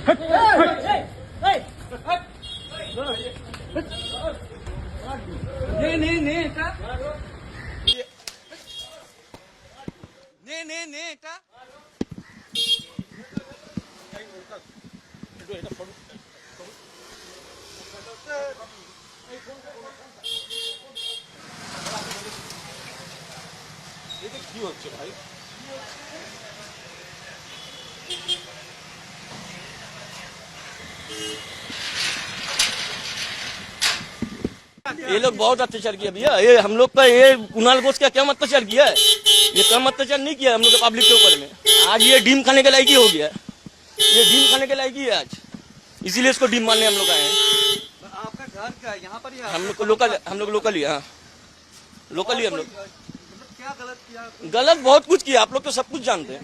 কি হচ্ছে ভাই? ये लोग बहुत अत्याचार किया भैया। ये हम लोग का ये कुणाल घोष का क्या अत्याचार किया है? ये कम अत्याचार नहीं किया हम लोग पब्लिक के ऊपर में। आज ये डीम खाने के लायक ही हो गया। ये डीम खाने के लायक ही है आज, इसीलिए इसको डीम मारने हम लोग आए हैं। आपका घर क्या है यहाँ पर? हम लोग लोकल ही, हाँ लोकल ही हम लोग। क्या गलत किया? गलत बहुत कुछ किया, आप लोग तो सब कुछ जानते हैं।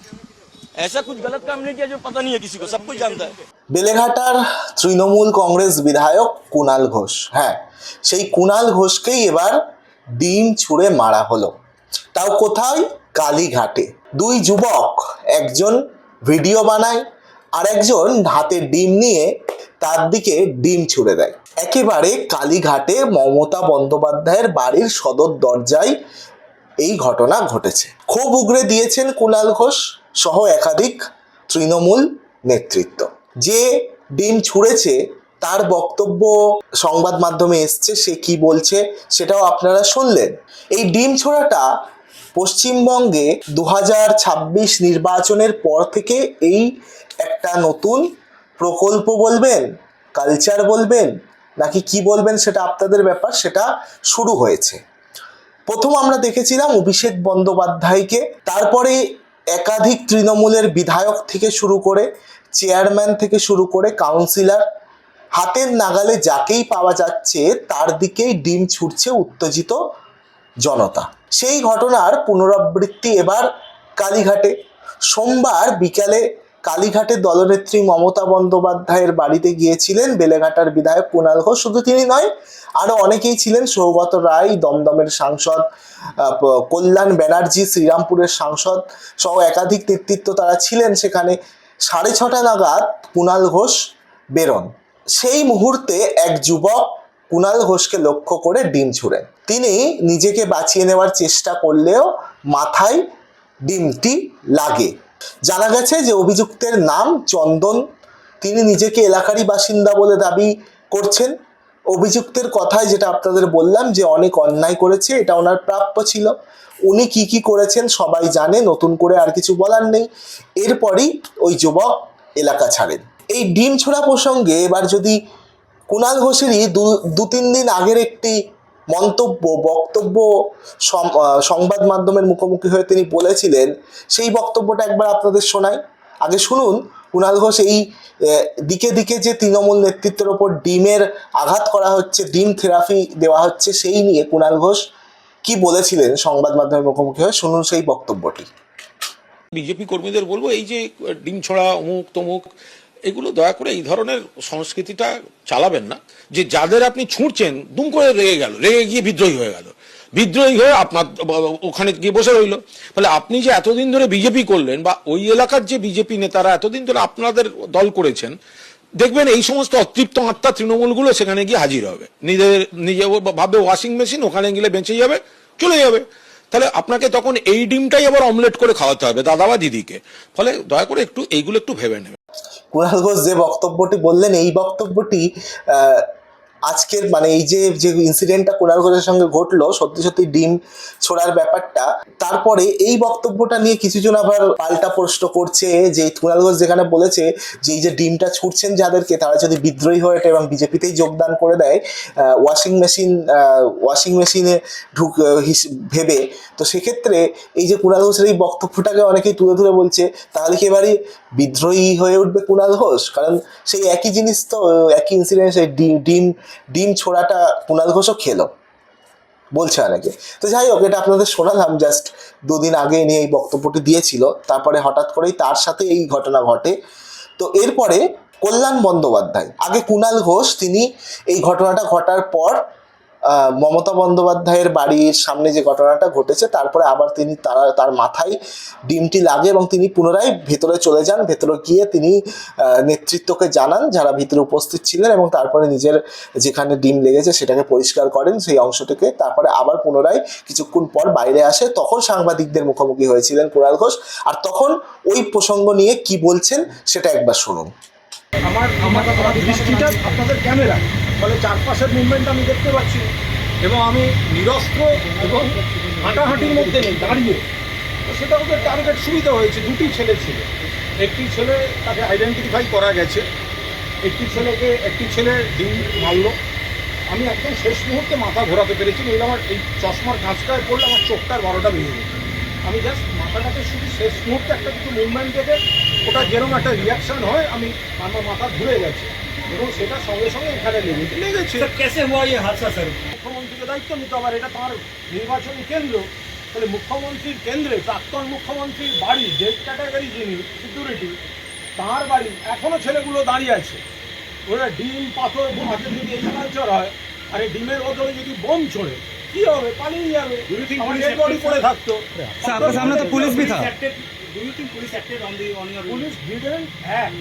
ऐसा कुछ गलत काम नहीं किया जो पता नहीं है किसी को, सब कुछ जानता है। বেলেঘাটার তৃণমূল কংগ্রেস বিধায়ক কুণাল ঘোষ, হ্যাঁ সেই কুণাল ঘোষকেই এবার ডিম ছুঁড়ে মারা হলো, তাও কোথায়? কালীঘাটে। দুই যুবক, একজন ভিডিও বানায় আর একজন হাতে ডিম নিয়ে তার দিকে ডিম ছুঁড়ে দেয়। একেবারে কালীঘাটে মমতা বন্দ্যোপাধ্যায়ের বাড়ির সদর দরজায় এই ঘটনা ঘটেছে। ক্ষোভ উগরে দিয়েছেন কুণাল ঘোষ সহ একাধিক তৃণমূল নেতৃত্ব। যে ডিম ছুঁড়েছে তার বক্তব্য সংবাদ মাধ্যমে এসছে, সে কি বলছে সেটাও আপনারা শুনলেন। এই ডিম ছোড়াটা পশ্চিমবঙ্গে 2026 নির্বাচনের পর থেকে এই একটা নতুন প্রকল্প বলবেন, কালচার বলবেন, নাকি কি বলবেন সেটা আপনাদের ব্যাপার, সেটা শুরু হয়েছে। প্রথম আমরা দেখেছিলাম অভিষেক বন্দ্যোপাধ্যায়কে, তারপরে একাধিক তৃণমূলের বিধায়ক থেকে শুরু করে চেয়ারম্যান থেকে শুরু করে কাউন্সিলর, হাতের নাগালে যাকেই পাওয়া যাচ্ছে তার দিকেই ডিম ছুটছে উত্তেজিত জনতা। সেই ঘটনার পুনরাবৃত্তি এবার কালীঘাটে। সোমবার বিকালে কালীঘাটে দলনেত্রী মমতা বন্দ্যোপাধ্যায়ের বাড়িতে গিয়েছিলেন বেলেঘাটার বিধায়ক কুণাল ঘোষ। শুধু তিনি নয়, আরও অনেকেই ছিলেন। সৌগত রায়, দমদমের সাংসদ, কল্যাণ ব্যানার্জি শ্রীরামপুরের সাংসদ সহ একাধিক নেতৃত্ব তারা ছিলেন সেখানে। 6:30 নাগাদ কুণাল ঘোষ বেরোন। সেই মুহূর্তে এক যুবক কুণাল ঘোষকে লক্ষ্য করে ডিম ছুঁড়েন। তিনি নিজেকে বাঁচিয়ে নেওয়ার চেষ্টা করলেও মাথায় ডিমটি লাগে। জানা গেছে যে অভিযুক্তের নাম চন্দন, তিনি নিজেকে এলাকারই বাসিন্দা বলে দাবি করছেন। অভিযুক্তের কথায় যেটা আপনাদের বললাম যে অনেক অন্যায় করেছে, এটা ওনার প্রাপ্য ছিল। উনি কি কি করেছেন সবাই জানে, নতুন করে আর কিছু বলার নেই। এরপরই ওই যুবক এলাকা ছাড়েন। এই ডিম ছোড়া প্রসঙ্গে এবার যদি কুণাল ঘোষেরই 2-3 দিন আগের একটি বক্তব্য সংবাদ মাধ্যমের মুখোমুখি হয়ে তিনি বলেছিলেন, সেই বক্তব্যটা একবার আপনাদের শোনাই। আগে শুনুন কুণাল ঘোষ এই দিকে দিকে যে তৃণমূল নেতৃত্বের ওপর ডিমের আঘাত করা হচ্ছে, ডিম থেরাপি দেওয়া হচ্ছে, সেই নিয়ে কুণাল ঘোষ কি বলেছিলেন সংবাদ মাধ্যমের মুখোমুখি হয়ে, শুনুন সেই বক্তব্যটি। বিজেপি কর্মীদের বলবো, এই যে ডিম ছড়া অমুক তমুক এগুলো দয়া করে এই ধরনের সংস্কৃতিটা চালাবেন না। যে যাদের আপনি ছুঁড়ছেন দুম করে রেগে গিয়ে বিদ্রোহী হয়ে গেল, বিদ্রোহী হয়ে আপনার ওখানে গিয়ে বসে রইল। ফলে আপনি যে এতদিন ধরে বিজেপি করলেন বা ওই এলাকার যে বিজেপি নেতারা এতদিন ধরে আপনাদের দল করেছেন, দেখবেন এই সমস্ত অতৃপ্ত আত্মা তৃণমূলগুলো সেখানে গিয়ে হাজির হবে। নিজে ভাবে ওয়াশিং মেশিন, ওখানে গেলে বেঁচে যাবে, চলে যাবে। তাহলে আপনাকে তখন এই ডিমটাই আবার অমলেট করে খাওয়াতে হবে দাদা বা দিদিকে। ফলে দয়া করে একটু এইগুলো একটু ভেবে নেবেন। কুণাল ঘোষ যে বক্তব্যটি বললেন, এই বক্তব্যটি আজকের মানে এই যে ইনসিডেন্টটা কুণাল ঘোষের সঙ্গে ঘটলো, সত্যি সত্যি ডিম ছোড়ার ব্যাপারটা, তারপরে এই বক্তব্যটা নিয়ে কিছুজন আবার পাল্টা প্রশ্ন করছে যে কুণাল ঘোষ যেখানে বলেছে যে এই যে ডিমটা ছুটছেন যাদেরকে, তারা যদি বিদ্রোহী হয়ে এবং বিজেপিতেই যোগদান করে দেয় ওয়াশিং মেশিনে ভেবে, তো সেক্ষেত্রে এই যে কুণাল ঘোষের এই বক্তব্যটাকে অনেকেই তুলে ধরে বলছে তাহলে কি এবারই বিদ্রোহী হয়ে উঠবে কুণাল ঘোষ? কারণ সেই একই জিনিস তো, একই ইনসিডেন্ট, সেই ডিম ছোড়াটা কুণাল ঘোষও খেলো বলছে অনেকে। তো যাই হোক, এটা আপনাদের শোনালাম, জাস্ট 2 দিন আগে নিয়ে এই বক্তব্যটি দিয়েছিল, তারপরে হঠাৎ করেই তার সাথে এই ঘটনা ঘটে। তো এরপরে কল্যাণ বন্দ্যোপাধ্যায়, আগে কুণাল ঘোষ, তিনি এই ঘটনাটা ঘটার পর মমতা বন্দ্যোপাধ্যায়ের বাড়ির সামনে যে ঘটনাটা ঘটেছে, তারপরে আবার তার মাথায় ডিমটি লাগে এবং তিনি পুনরায় ভেতরে চলে যান। ভেতরে গিয়ে তিনি নেতৃত্বকে জানান যারা ভিতরে উপস্থিত ছিলেন, এবং তারপরে নিজের যেখানে ডিম লেগেছে সেটাকে পরিষ্কার করেন সেই অংশটিকে। তারপরে আবার পুনরায় কিছুক্ষণ পর বাইরে আসে, তখন সাংবাদিকদের মুখোমুখি হয়েছিলেন কুণাল ঘোষ। আর তখন ওই প্রসঙ্গ নিয়ে কি বলছেন সেটা একবার শুনুন। আমার দৃষ্টিটা আপনাদের ক্যামেরা, ফলে চারপাশের মুভমেন্ট আমি দেখতে পাচ্ছি এবং আমি নিরস্ত্র এবং হাঁটাহাঁটির মধ্যে নেই, দাঁড়িয়ে। তো সেটা ওদের টার্গেট সুবিধা হয়েছে। দুটি ছেলে ছিল, একটি ছেলে তাকে আইডেন্টিফাই করা গেছে, একটি ছেলে ডিম মারলো। আমি একদম শেষ মুহূর্তে মাথা ঘোরাতে পেরেছি, নইলে আমার এই চশমার কাঁচটায় পড়লে আমার চোখটার 12টা বেজে যেত। আমি জাস্ট মাথাটাকে শুধু শেষ মুহূর্তে একটা কিছু মুভমেন্ট থেকে ওটা যেরকম একটা রিয়াকশন হয়, আমার মাথা ঘুরে গেছে এবং সেটা সঙ্গে সঙ্গে এখানে লেগেছে। कैसे हुआ ये हादसा सर? মুখ্যমন্ত্রীকে দায়িত্ব নিতে হবে, এটা তার নির্বাচনী কেন্দ্র। তাহলে মুখ্যমন্ত্রীর কেন্দ্রে প্রাক্তন মুখ্যমন্ত্রীর বাড়ি, ডেড ক্যাটাগরি যিনি সিকিউরিটি, তার বাড়ি এখনো ছেলেগুলো দাঁড়িয়ে আছে। ওরা ডিম পাথর হাতে যদি এই কালচার হয়, আর এই ডিমের বদলে যদি বোম ছোড়ে কি হবে? পালিয়ে যাবে। আমার ডেড বডি পড়ে থাকতো। सर आपके सामने तो पुलिस भी था। Police didn't act.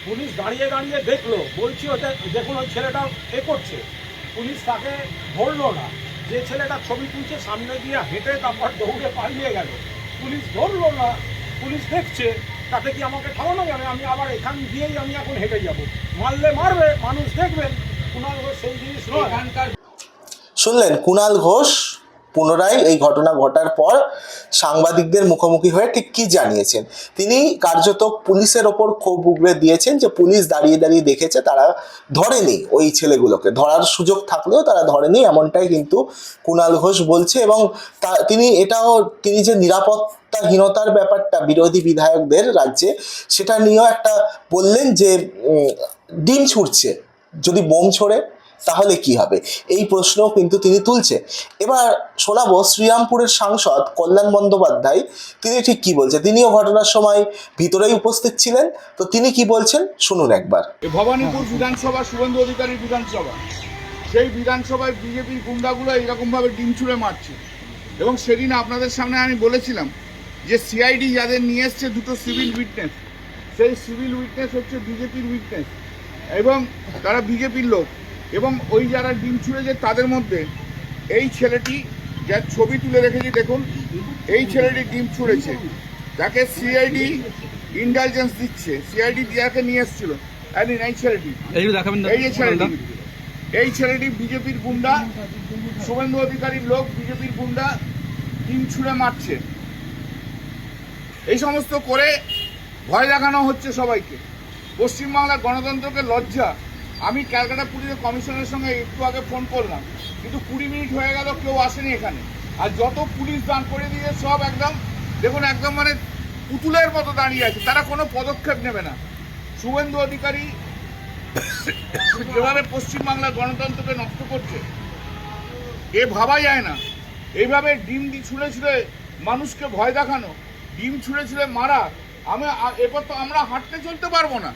পুলিশ দাঁড়িয়ে দাঁড়িয়ে দেখলো, বলছি ওটা দেখুন ওই ছেলেটা করছে। পুলিশ তাকে ধরলো না। যে ছেলেটা ছবি তুলছে সামনে দিয়ে হেঁটে তারপর দৌড়ে পালিয়ে গেল, পুলিশ ধরলো না। পুলিশ দেখছে, তাতে কি আমাকে থামানো যাবে? আমি আবার এখান দিয়েই আমি এখন হেঁটে যাব। মারলে মারবে, মানুষ দেখবেন। কুণাল ঘোষ সেই জিনিস নয়। শুনলেন কুণাল ঘোষ পুনরায় এই ঘটনা ঘটার পর সাংবাদিকদের মুখোমুখি হয়ে ঠিক কি জানিয়েছেন। তিনি কার্যত পুলিশের ওপর ক্ষোভ উগড়ে দিয়েছেন যে পুলিশ দাঁড়িয়ে দাঁড়িয়ে দেখেছে, তারা ধরেনি ওই ছেলেগুলোকে। ধরার সুযোগ থাকলেও তারা ধরেনি, এমনটাই কিন্তু কুণাল ঘোষ বলছে। এবং তিনি যে নিরাপত্তাহীনতার ব্যাপারটা বিরোধী বিধায়কদের রাজ্যে, সেটা নিয়েও একটা বললেন যে ডিম ছুটছে, যদি বোম ছোড়ে তাহলে কি হবে, এই প্রশ্নও কিন্তু তিনি তুলছে। এবার শোনাবো শ্রীরামপুরের সাংসদ কল্যাণ বন্দ্যোপাধ্যায়, তিনি ঠিক কি বলছে। তিনিও ঘটনার সময় ভিতরেই উপস্থিত ছিলেন, তো তিনি কি বলছেন শুনুন একবার। ভবানীপুর বিধানসভা, শুভেন্দু অধিকারীর বিধানসভা, সেই বিধানসভায় বিজেপির গুন্ডাগুলো এইরকমভাবে ডিম ছুঁড়ে মারছে। এবং সেদিন আপনাদের সামনে আমি বলেছিলাম যে সিআইডি যাদের নিয়ে এসছে দুটো সিভিল উইটনেস, সেই সিভিল উইটনেস হচ্ছে বিজেপির উইটনেস এবং তারা বিজেপির লোক। এবং ওই যারা ডিম ছুঁড়েছে তাদের মধ্যে এই ছেলেটি, যার ছবি তুলে রেখেছি দেখুন, এই ছেলেটি ডিম ছুঁড়েছে, যাকে সিআইডি ইন্টেলিজেন্স দিচ্ছে, সিআইডি যাকে নিয়ে এসেছিল। এই ছেলেটি, এই যে ছেলেটি, এই ছেলেটি বিজেপির গুন্ডা, শুভেন্দু অধিকারীর লোক, বিজেপির গুন্ডা, ডিম ছুঁড়ে মারছে। এই সমস্ত করে ভয় দেখানো হচ্ছে সবাইকে। পশ্চিমবাংলার গণতন্ত্রকে লজ্জা। আমি ক্যালকাটা পুলিশের কমিশনের সঙ্গে একটু আগে ফোন করলাম, কিন্তু 20 মিনিট হয়ে গেল, কেউ আসেনি এখানে। আর যত পুলিশ দান করে দিয়ে সব একদম দেখুন, একদম মানে পুতুলের মতো দাঁড়িয়ে আছে, তারা কোনো পদক্ষেপ নেবে না। শুভেন্দু অধিকারী যেভাবে পশ্চিমবাংলার গণতন্ত্রকে নষ্ট করছে, এ ভাবা যায় না। এইভাবে ডিম ছুঁড়ে ছুঁড়ে মানুষকে ভয় দেখানো, ডিম ছুঁড়ে ছুঁড়ে মারা, এরপর তো আমরা হাঁটতে চলতে পারবো না।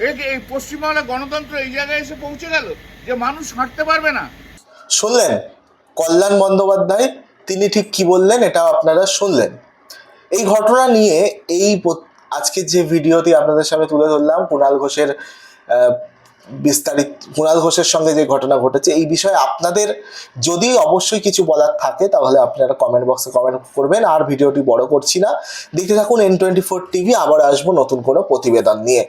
এই পশ্চিমবাংলার গণতন্ত্র এই জায়গায় এসে পৌঁছে গেল যে মানুষ হাঁটতে পারবে না। শুনলেন কল্যাণ বন্দ্যোপাধ্যায়, তিনি ঠিক কি বললেন এটাও আপনারা শুনলেন। এই ঘটনা নিয়ে আজকে যে ভিডিওটি আপনাদের সামনে তুলে ধরলাম, কুণাল ঘোষের সঙ্গে যে ঘটনা ঘটেছে, এই বিষয়ে আপনাদের যদি অবশ্যই কিছু বলার থাকে তাহলে আপনারা কমেন্ট বক্সে কমেন্ট করবেন। আর ভিডিওটি বড় করছি না, দেখতে থাকুন N24 টিভি। আবার আসবো নতুন কোনো প্রতিবেদন নিয়ে।